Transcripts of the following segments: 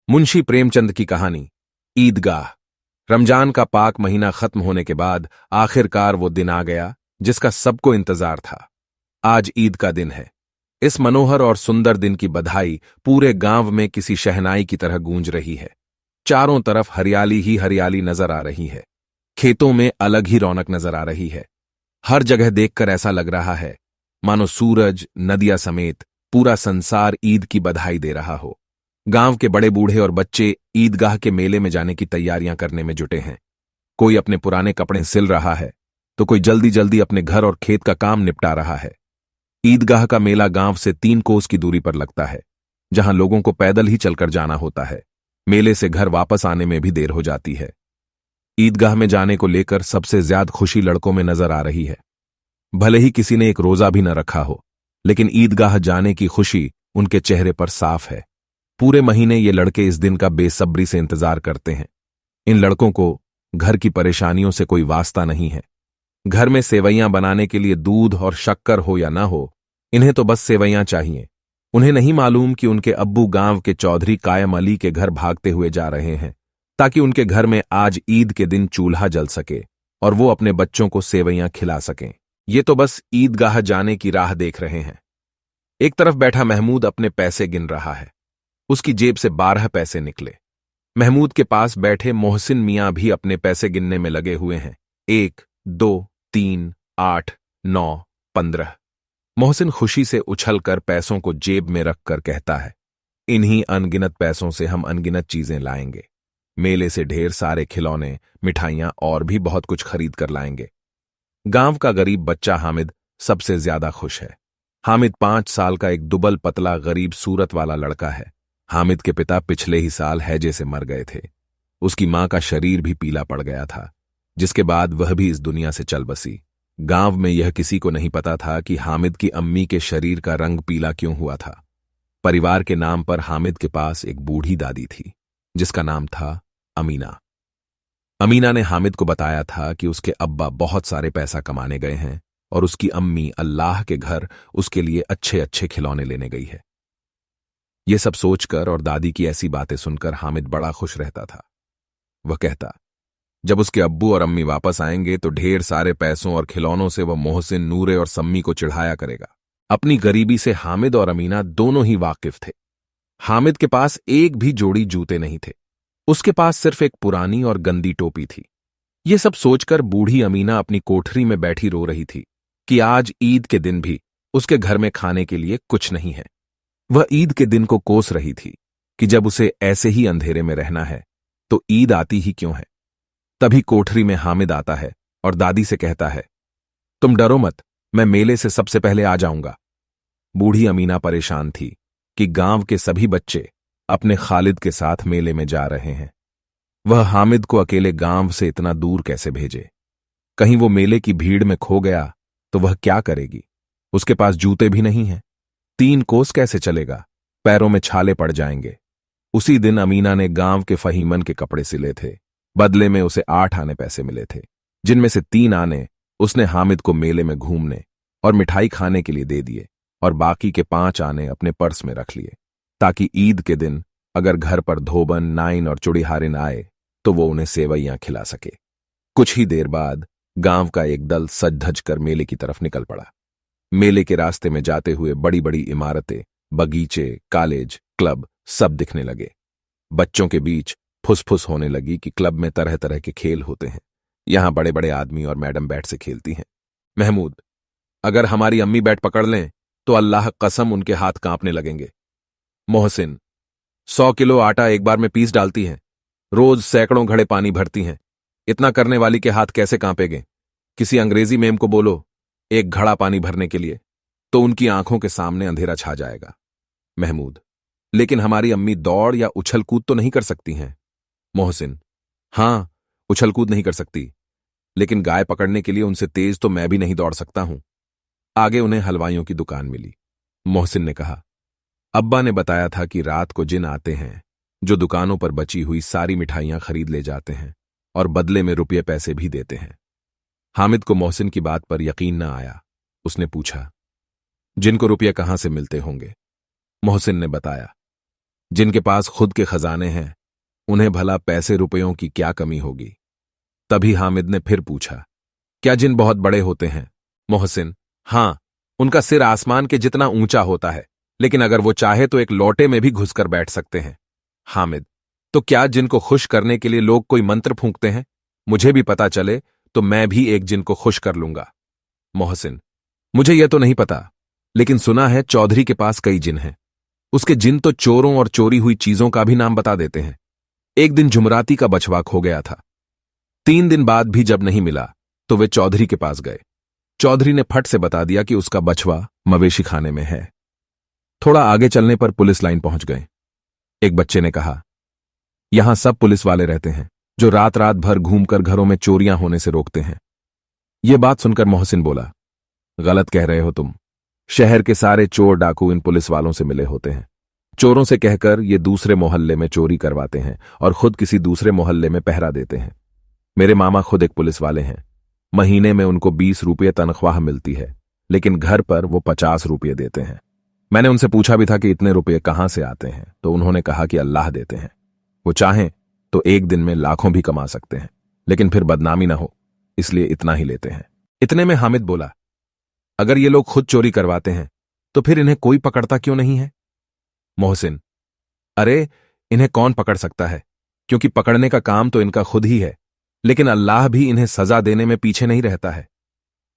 मुंशी प्रेमचंद की कहानी ईदगाह। रमजान का पाक महीना खत्म होने के बाद आखिरकार वो दिन आ गया जिसका सबको इंतजार था। आज ईद का दिन है। इस मनोहर और सुंदर दिन की बधाई पूरे गांव में किसी शहनाई की तरह गूंज रही है। चारों तरफ हरियाली ही हरियाली नजर आ रही है। खेतों में अलग ही रौनक नजर आ रही है। हर जगह देखकर ऐसा लग रहा है मानो सूरज, नदियां समेत पूरा संसार ईद की बधाई दे रहा हो। गांव के बड़े बूढ़े और बच्चे ईदगाह के मेले में जाने की तैयारियां करने में जुटे हैं। कोई अपने पुराने कपड़े सिल रहा है तो कोई जल्दी जल्दी अपने घर और खेत का काम निपटा रहा है। ईदगाह का मेला गांव से 3 कोस की दूरी पर लगता है, जहां लोगों को पैदल ही चलकर जाना होता है। मेले से घर वापस आने में भी देर हो जाती है। ईदगाह में जाने को लेकर सबसे ज्यादा खुशी लड़कों में नजर आ रही है। भले ही किसी ने एक रोजा भी न रखा हो, लेकिन ईदगाह जाने की खुशी उनके चेहरे पर साफ है। पूरे महीने ये लड़के इस दिन का बेसब्री से इंतजार करते हैं। इन लड़कों को घर की परेशानियों से कोई वास्ता नहीं है। घर में सेवैयां बनाने के लिए दूध और शक्कर हो या ना हो, इन्हें तो बस सेवैयां चाहिए। उन्हें नहीं मालूम कि उनके अब्बू गांव के चौधरी कायम अली के घर भागते हुए जा रहे हैं, ताकि उनके घर में आज ईद के दिन चूल्हा जल सके और वो अपने बच्चों को सेवैयां खिला सकें। ये तो बस ईदगाह जाने की राह देख रहे हैं। एक तरफ बैठा महमूद अपने पैसे गिन रहा है। उसकी जेब से 12 पैसे निकले। महमूद के पास बैठे मोहसिन मियां भी अपने पैसे गिनने में लगे हुए हैं। 1, 2, 3, 8, 9, 15। मोहसिन खुशी से उछलकर पैसों को जेब में रखकर कहता है, इन्हीं अनगिनत पैसों से हम अनगिनत चीजें लाएंगे। मेले से ढेर सारे खिलौने, मिठाइयां और भी बहुत कुछ खरीद कर लाएंगे। गांव का गरीब बच्चा हामिद सबसे ज्यादा खुश है। हामिद 5 साल का एक दुबल पतला गरीब सूरत वाला लड़का है। हामिद के पिता पिछले ही साल हैजे से मर गए थे। उसकी मां का शरीर भी पीला पड़ गया था, जिसके बाद वह भी इस दुनिया से चल बसी। गांव में यह किसी को नहीं पता था कि हामिद की अम्मी के शरीर का रंग पीला क्यों हुआ था। परिवार के नाम पर हामिद के पास एक बूढ़ी दादी थी, जिसका नाम था अमीना। अमीना ने हामिद को बताया था कि उसके अब्बा बहुत सारे पैसा कमाने गए हैं और उसकी अम्मी अल्लाह के घर उसके लिए अच्छे अच्छे खिलौने लेने गई है। ये सब सोचकर और दादी की ऐसी बातें सुनकर हामिद बड़ा खुश रहता था। वह कहता, जब उसके अब्बू और अम्मी वापस आएंगे तो ढेर सारे पैसों और खिलौनों से वह मोहसिन, नूरे और सम्मी को चिढ़ाया करेगा। अपनी गरीबी से हामिद और अमीना दोनों ही वाकिफ थे। हामिद के पास एक भी जोड़ी जूते नहीं थे। उसके पास सिर्फ एक पुरानी और गंदी टोपी थी। ये सब सोचकर बूढ़ी अमीना अपनी कोठरी में बैठी रो रही थी कि आज ईद के दिन भी उसके घर में खाने के लिए कुछ नहीं है। वह ईद के दिन को कोस रही थी कि जब उसे ऐसे ही अंधेरे में रहना है तो ईद आती ही क्यों है। तभी कोठरी में हामिद आता है और दादी से कहता है, तुम डरो मत, मैं मेले से सबसे पहले आ जाऊंगा। बूढ़ी अमीना परेशान थी कि गांव के सभी बच्चे अपने खालिद के साथ मेले में जा रहे हैं। वह हामिद को अकेले गांव से इतना दूर कैसे भेजे। कहीं वो मेले की भीड़ में खो गया तो वह क्या करेगी। उसके पास जूते भी नहीं हैं। 3 कोस कैसे चलेगा, पैरों में छाले पड़ जाएंगे। उसी दिन अमीना ने गांव के फहीमन के कपड़े सिले थे। बदले में उसे 8 आने पैसे मिले थे, जिनमें से 3 आने उसने हामिद को मेले में घूमने और मिठाई खाने के लिए दे दिए और बाकी के 5 आने अपने पर्स में रख लिए, ताकि ईद के दिन अगर घर पर धोबन, नाइन और चुड़ीहारिन आए तो वो उन्हें सेवैयां खिला सके। कुछ ही देर बाद गांव का एक दल सज धज कर मेले की तरफ निकल पड़ा। मेले के रास्ते में जाते हुए बड़ी बड़ी इमारतें, बगीचे, कॉलेज, क्लब सब दिखने लगे। बच्चों के बीच फुसफुस होने लगी कि क्लब में तरह तरह के खेल होते हैं। यहां बड़े बड़े आदमी और मैडम बैट से खेलती हैं। महमूद, अगर हमारी अम्मी बैट पकड़ लें तो अल्लाह कसम उनके हाथ कांपने लगेंगे। मोहसिन, 100 किलो आटा एक बार में पीस डालती हैं, रोज सैकड़ों घड़े पानी भरती हैं, इतना करने वाली के हाथ कैसे कांपेंगे। किसी अंग्रेजी मेम को बोलो 1 घड़ा पानी भरने के लिए, तो उनकी आंखों के सामने अंधेरा छा जाएगा। महमूद, लेकिन हमारी अम्मी दौड़ या उछल कूद तो नहीं कर सकती हैं। मोहसिन, हां, उछल कूद नहीं कर सकती, लेकिन गाय पकड़ने के लिए उनसे तेज तो मैं भी नहीं दौड़ सकता हूं। आगे उन्हें हलवाइयों की दुकान मिली। मोहसिन ने कहा, अब्बा ने बताया था कि रात को जिन आते हैं जो दुकानों पर बची हुई सारी मिठाइयां खरीद ले जाते हैं और बदले में रुपये पैसे भी देते हैं। हामिद को मोहसिन की बात पर यकीन न आया। उसने पूछा, जिनको रुपये कहां से मिलते होंगे। मोहसिन ने बताया, जिनके पास खुद के खजाने हैं, उन्हें भला पैसे रुपयों की क्या कमी होगी। तभी हामिद ने फिर पूछा, क्या जिन बहुत बड़े होते हैं? मोहसिन, हां, उनका सिर आसमान के जितना ऊंचा होता है, लेकिन अगर वो चाहे तो एक लोटे में भी घुसकर बैठ सकते हैं। हामिद, तो क्या जिनको खुश करने के लिए लोग कोई मंत्र फूंकते हैं? मुझे भी पता चले तो मैं भी एक जिन को खुश कर लूंगा। मोहसिन, मुझे यह तो नहीं पता, लेकिन सुना है चौधरी के पास कई जिन हैं। उसके जिन तो चोरों और चोरी हुई चीजों का भी नाम बता देते हैं। एक दिन जुमराती का बछवा खो गया था। 3 दिन बाद भी जब नहीं मिला तो वे चौधरी के पास गए। चौधरी ने फट से बता दिया कि उसका बछवा मवेशी खाने में है। थोड़ा आगे चलने पर पुलिस लाइन पहुंच गए। एक बच्चे ने कहा, यहां सब पुलिस वाले रहते हैं जो रात रात भर घूमकर घरों में चोरियां होने से रोकते हैं। यह बात सुनकर मोहसिन बोला, गलत कह रहे हो तुम। शहर के सारे चोर डाकू इन पुलिस वालों से मिले होते हैं। चोरों से कहकर ये दूसरे मोहल्ले में चोरी करवाते हैं और खुद किसी दूसरे मोहल्ले में पहरा देते हैं। मेरे मामा खुद एक पुलिस वाले हैं। महीने में उनको 20 रुपये तनख्वाह मिलती है, लेकिन घर पर वो 50 रुपये देते हैं। मैंने उनसे पूछा भी था कि इतने रुपये कहां से आते हैं, तो उन्होंने कहा कि अल्लाह देते हैं। वो चाहें तो एक दिन में लाखों भी कमा सकते हैं, लेकिन फिर बदनामी ना हो, इसलिए इतना ही लेते हैं। इतने में हामिद बोला, अगर ये लोग खुद चोरी करवाते हैं तो फिर इन्हें कोई पकड़ता क्यों नहीं है? मोहसिन, अरे इन्हें कौन पकड़ सकता है, क्योंकि पकड़ने का काम तो इनका खुद ही है, लेकिन अल्लाह भी इन्हें सजा देने में पीछे नहीं रहता है।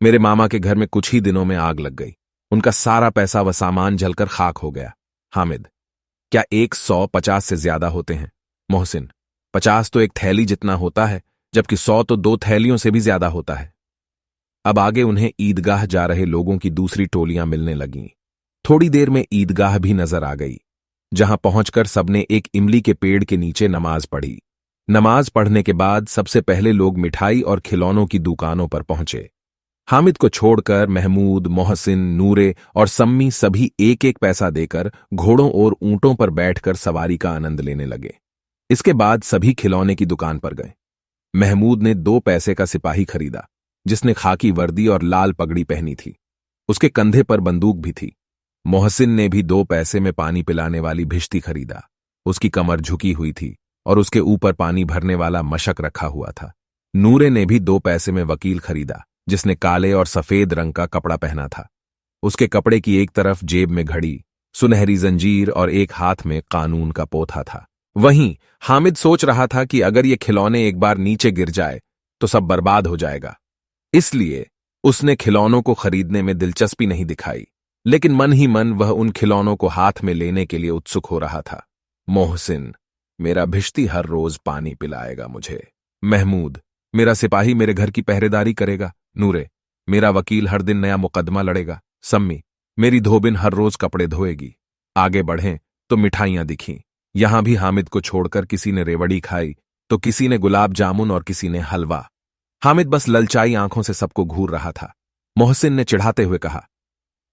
मेरे मामा के घर में कुछ ही दिनों में आग लग गई। उनका सारा पैसा व सामान जलकर खाक हो गया। हामिद, क्या 150 से ज्यादा होते हैं? मोहसिन, 50 तो एक थैली जितना होता है, जबकि 100 तो 2 थैलियों से भी ज्यादा होता है। अब आगे उन्हें ईदगाह जा रहे लोगों की दूसरी टोलियां मिलने लगीं। थोड़ी देर में ईदगाह भी नजर आ गई, जहां पहुंचकर सबने एक इमली के पेड़ के नीचे नमाज पढ़ी। नमाज पढ़ने के बाद सबसे पहले लोग मिठाई और खिलौनों की दुकानों पर पहुंचे। हामिद को छोड़कर महमूद, मोहसिन, नूरे और सम्मी सभी एक एक पैसा देकर घोड़ों और ऊंटों पर बैठकर सवारी का आनंद लेने लगे। इसके बाद सभी खिलौने की दुकान पर गए। महमूद ने 2 पैसे का सिपाही खरीदा, जिसने खाकी वर्दी और लाल पगड़ी पहनी थी। उसके कंधे पर बंदूक भी थी। मोहसिन ने भी 2 पैसे में पानी पिलाने वाली भिश्ती खरीदा। उसकी कमर झुकी हुई थी और उसके ऊपर पानी भरने वाला मशक रखा हुआ था। नूरे ने भी 2 पैसे में वकील खरीदा, जिसने काले और सफेद रंग का कपड़ा पहना था। उसके कपड़े की एक तरफ जेब में घड़ी, सुनहरी जंजीर और एक हाथ में कानून का पोथा था। वहीं हामिद सोच रहा था कि अगर ये खिलौने एक बार नीचे गिर जाए तो सब बर्बाद हो जाएगा। इसलिए उसने खिलौनों को खरीदने में दिलचस्पी नहीं दिखाई, लेकिन मन ही मन वह उन खिलौनों को हाथ में लेने के लिए उत्सुक हो रहा था। मोहसिन, मेरा भिश्ती हर रोज पानी पिलाएगा मुझे। महमूद, मेरा सिपाही मेरे घर की पहरेदारी करेगा। नूरे, मेरा वकील हर दिन नया मुकदमा लड़ेगा। सम्मी, मेरी धोबिन हर रोज कपड़े धोएगी। आगे बढ़ें तो मिठाइयां दिखीं। यहां भी हामिद को छोड़कर किसी ने रेवड़ी खाई, तो किसी ने गुलाब जामुन और किसी ने हलवा। हामिद बस ललचाई आंखों से सबको घूर रहा था। मोहसिन ने चिढ़ाते हुए कहा,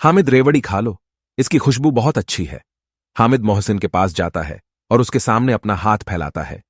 हामिद रेवड़ी खा लो, इसकी खुशबू बहुत अच्छी है। हामिद मोहसिन के पास जाता है और उसके सामने अपना हाथ फैलाता है।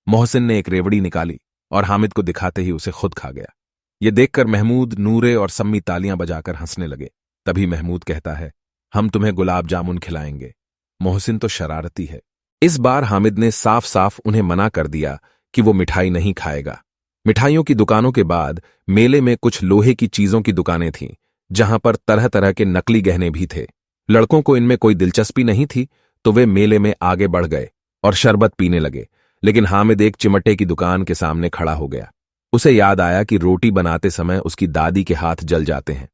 मोहसिन ने एक रेवड़ी निकाली और हामिद को दिखाते ही उसे खुद खा गया। ये देखकर महमूद, नूरे और सम्मी तालियां बजाकर हंसने लगे। तभी महमूद कहता है, हम तुम्हें गुलाब जामुन खिलाएंगे। मोहसिन तो शरारती है। इस बार हामिद ने साफ साफ उन्हें मना कर दिया कि वो मिठाई नहीं खाएगा। मिठाइयों की दुकानों के बाद मेले में कुछ लोहे की चीजों की दुकानें थीं, जहां पर तरह तरह के नकली गहने भी थे। लड़कों को इनमें कोई दिलचस्पी नहीं थी, तो वे मेले में आगे बढ़ गए और शरबत पीने लगे। लेकिन हामिद एक चिमटे की दुकान के सामने खड़ा हो गया। उसे याद आया कि रोटी बनाते समय उसकी दादी के हाथ जल जाते हैं।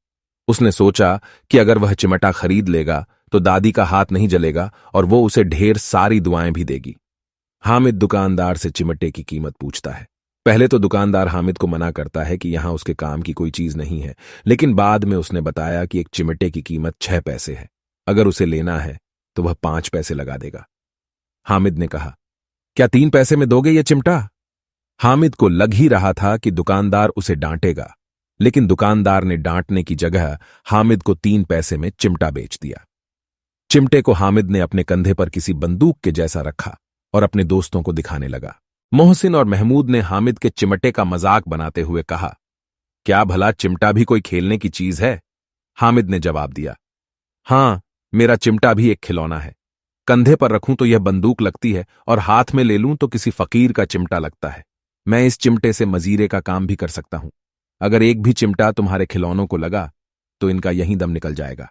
उसने सोचा कि अगर वह चिमटा खरीद लेगा तो दादी का हाथ नहीं जलेगा और वो उसे ढेर सारी दुआएं भी देगी। हामिद दुकानदार से चिमटे की कीमत पूछता है। पहले तो दुकानदार हामिद को मना करता है कि यहां उसके काम की कोई चीज नहीं है, लेकिन बाद में उसने बताया कि एक चिमटे की कीमत 6 पैसे है। अगर उसे लेना है तो वह 5 पैसे लगा देगा। हामिद ने कहा, क्या 3 पैसे में दोगे ये चिमटा? हामिद को लग ही रहा था कि दुकानदार उसे डांटेगा, लेकिन दुकानदार ने डांटने की जगह हामिद को 3 पैसे में चिमटा बेच दिया। चिमटे को हामिद ने अपने कंधे पर किसी बंदूक के जैसा रखा और अपने दोस्तों को दिखाने लगा। मोहसिन और महमूद ने हामिद के चिमटे का मजाक बनाते हुए कहा, क्या भला चिमटा भी कोई खेलने की चीज है? हामिद ने जवाब दिया, हां, मेरा चिमटा भी एक खिलौना है। कंधे पर रखूं तो यह बंदूक लगती है और हाथ में ले लूं तो किसी फकीर का चिमटा लगता है। मैं इस चिमटे से मजीरे का काम भी कर सकता हूं। अगर एक भी चिमटा तुम्हारे खिलौनों को लगा तो इनका यहीं दम निकल जाएगा।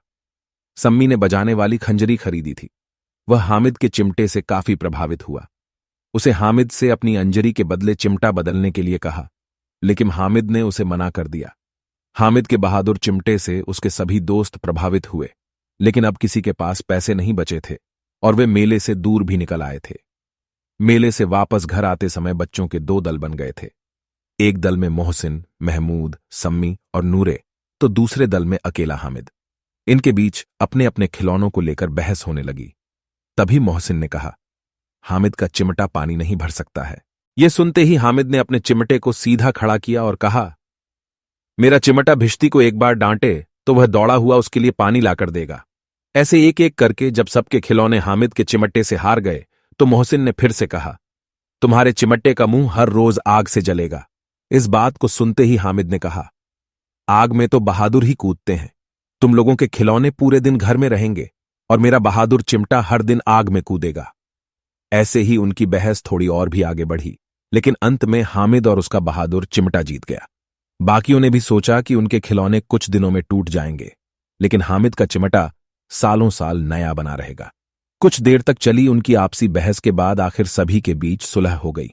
सम्मी ने बजाने वाली खंजरी खरीदी थी। वह हामिद के चिमटे से काफी प्रभावित हुआ। उसे हामिद से अपनी अंजरी के बदले चिमटा बदलने के लिए कहा, लेकिन हामिद ने उसे मना कर दिया। हामिद के बहादुर चिमटे से उसके सभी दोस्त प्रभावित हुए, लेकिन अब किसी के पास पैसे नहीं बचे थे और वे मेले से दूर भी निकल आए थे। मेले से वापस घर आते समय बच्चों के दो दल बन गए थे। एक दल में मोहसिन, महमूद, सम्मी और नूरे, तो दूसरे दल में अकेला हामिद। इनके बीच अपने अपने खिलौनों को लेकर बहस होने लगी। तभी मोहसिन ने कहा, हामिद का चिमटा पानी नहीं भर सकता है। यह सुनते ही हामिद ने अपने चिमटे को सीधा खड़ा किया और कहा, मेरा चिमटा भिश्ती को एक बार डांटे तो वह दौड़ा हुआ उसके लिए पानी लाकर देगा। ऐसे एक एक करके जब सबके खिलौने हामिद के चिमटे से हार गए तो मोहसिन ने फिर से कहा, तुम्हारे चिमटे का मुंह हर रोज आग से जलेगा। इस बात को सुनते ही हामिद ने कहा, आग में तो बहादुर ही कूदते हैं। तुम लोगों के खिलौने पूरे दिन घर में रहेंगे और मेरा बहादुर चिमटा हर दिन आग में कूदेगा। ऐसे ही उनकी बहस थोड़ी और भी आगे बढ़ी, लेकिन अंत में हामिद और उसका बहादुर चिमटा जीत गया। बाकियों ने भी सोचा कि उनके खिलौने कुछ दिनों में टूट जाएंगे, लेकिन हामिद का चिमटा सालों साल नया बना रहेगा। कुछ देर तक चली उनकी आपसी बहस के बाद आखिर सभी के बीच सुलह हो गई।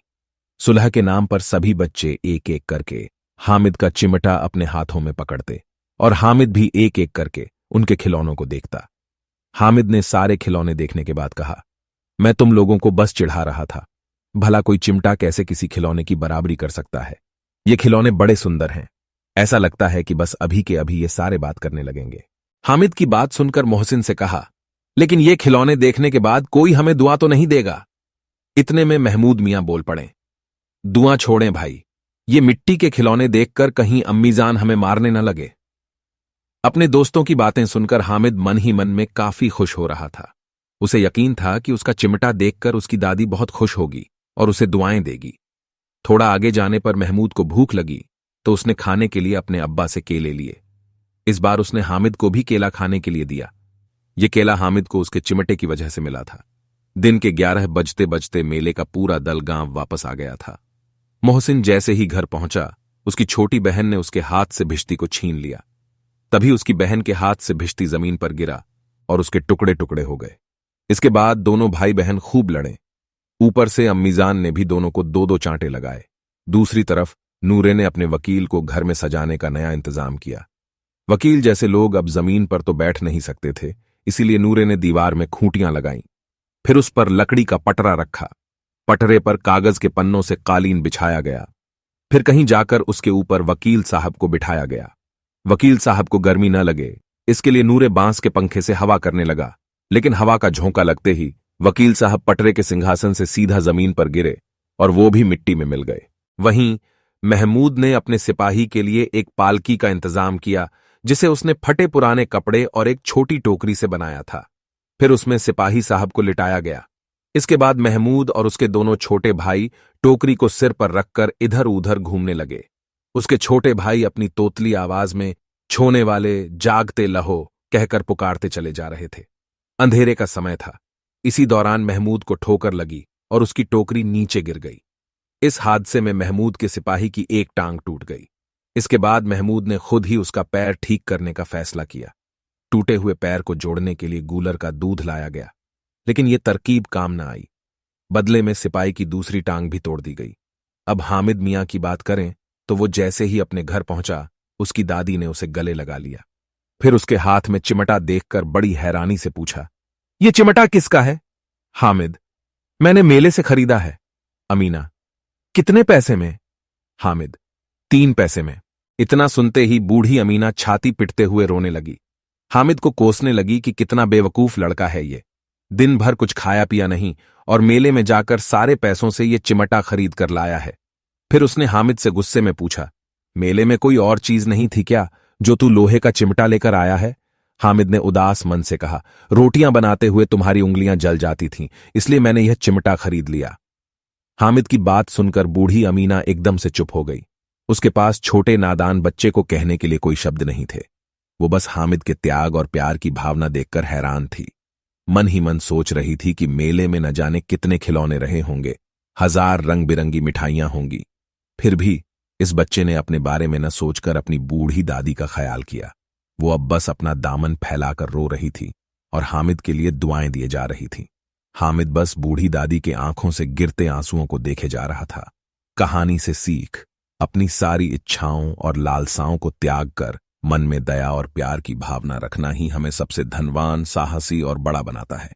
सुलह के नाम पर सभी बच्चे एक एक करके हामिद का चिमटा अपने हाथों में पकड़ते और हामिद भी एक एक करके उनके खिलौनों को देखता। हामिद ने सारे खिलौने देखने के बाद कहा, मैं तुम लोगों को बस चिढ़ा रहा था। भला कोई चिमटा कैसे किसी खिलौने की बराबरी कर सकता है। ये खिलौने बड़े सुंदर हैं। ऐसा लगता है कि बस अभी के अभी ये सारे बात करने लगेंगे। हामिद की बात सुनकर मोहसिन से कहा, लेकिन ये खिलौने देखने के बाद कोई हमें दुआ तो नहीं देगा। इतने में महमूद मियां बोल पड़े, दुआ छोड़ें भाई, ये मिट्टी के खिलौने देखकर कहीं अम्मीजान हमें मारने न लगे। अपने दोस्तों की बातें सुनकर हामिद मन ही मन में काफी खुश हो रहा था। उसे यकीन था कि उसका चिमटा देखकर उसकी दादी बहुत खुश होगी और उसे दुआएं देगी। थोड़ा आगे जाने पर महमूद को भूख लगी तो उसने खाने के लिए अपने अब्बा से केले लिए। इस बार उसने हामिद को भी केला खाने के लिए दिया। ये केला हामिद को उसके चिमटे की वजह से मिला था। दिन के 11 बजते बजते मेले का पूरा दल गांव वापस आ गया था। मोहसिन जैसे ही घर पहुंचा, उसकी छोटी बहन ने उसके हाथ से भिश्ती को छीन लिया। तभी उसकी बहन के हाथ से भिश्ती जमीन पर गिरा और उसके टुकड़े टुकड़े हो गए। इसके बाद दोनों भाई बहन खूब लड़े। ऊपर से अम्मीजान ने भी दोनों को दो दो चांटे लगाए। दूसरी तरफ नूरे ने अपने वकील को घर में सजाने का नया इंतजाम किया। वकील जैसे लोग अब जमीन पर तो बैठ नहीं सकते थे, इसीलिए नूरे ने दीवार में खूंटियां लगाईं। फिर उस पर लकड़ी का पटरा रखा। पटरे पर कागज के पन्नों से कालीन बिछाया गया। फिर कहीं जाकर उसके ऊपर वकील साहब को बिठाया गया। वकील साहब को गर्मी न लगे, इसके लिए नूरे बांस के पंखे से हवा करने लगा, लेकिन हवा का झोंका लगते ही वकील साहब पटरे के सिंहासन से सीधा जमीन पर गिरे और वो भी मिट्टी में मिल गए। वहीं महमूद ने अपने सिपाही के लिए एक पालकी का इंतजाम किया, जिसे उसने फटे पुराने कपड़े और एक छोटी टोकरी से बनाया था। फिर उसमें सिपाही साहब को लिटाया गया। इसके बाद महमूद और उसके दोनों छोटे भाई टोकरी को सिर पर रखकर इधर उधर घूमने लगे। उसके छोटे भाई अपनी तोतली आवाज में छोने वाले जागते लहो कहकर पुकारते चले जा रहे थे। अंधेरे का समय था। इसी दौरान महमूद को ठोकर लगी और उसकी टोकरी नीचे गिर गई। इस हादसे में महमूद के सिपाही की एक टांग टूट गई। इसके बाद महमूद ने खुद ही उसका पैर ठीक करने का फैसला किया। टूटे हुए पैर को जोड़ने के लिए गूलर का दूध लाया गया, लेकिन यह तरकीब काम न आई। बदले में सिपाही की दूसरी टांग भी तोड़ दी गई। अब हामिद मियां की बात करें तो वो जैसे ही अपने घर पहुंचा, उसकी दादी ने उसे गले लगा लिया। फिर उसके हाथ में चिमटा देखकर बड़ी हैरानी से पूछा, ये चिमटा किसका है? हामिद, मैंने मेले से खरीदा है। अमीना, कितने पैसे में? हामिद, 3 पैसे में। इतना सुनते ही बूढ़ी अमीना छाती पिटते हुए रोने लगी। हामिद को कोसने लगी कि कितना बेवकूफ लड़का है ये। दिन भर कुछ खाया पिया नहीं और मेले में जाकर सारे पैसों से ये चिमटा खरीद कर लाया है। फिर उसने हामिद से गुस्से में पूछा, मेले में कोई और चीज नहीं थी क्या जो तू लोहे का चिमटा लेकर आया है? हामिद ने उदास मन से कहा, रोटियां बनाते हुए तुम्हारी उंगलियां जल जाती थीं, इसलिए मैंने यह चिमटा खरीद लिया। हामिद की बात सुनकर बूढ़ी अमीना एकदम से चुप हो गई। उसके पास छोटे नादान बच्चे को कहने के लिए कोई शब्द नहीं थे। वो बस हामिद के त्याग और प्यार की भावना देखकर हैरान थी। मन ही मन सोच रही थी कि मेले में न जाने कितने खिलौने रहे होंगे, 1000 रंग बिरंगी मिठाइयां होंगी। फिर भी इस बच्चे ने अपने बारे में न सोचकर अपनी बूढ़ी दादी का ख्याल किया। वो अब बस अपना दामन फैलाकर रो रही थी और हामिद के लिए दुआएं दिए जा रही थी। हामिद बस बूढ़ी दादी के आंखों से गिरते आंसुओं को देखे जा रहा था। कहानी से सीख, अपनी सारी इच्छाओं और लालसाओं को त्याग कर मन में दया और प्यार की भावना रखना ही हमें सबसे धनवान, साहसी और बड़ा बनाता है।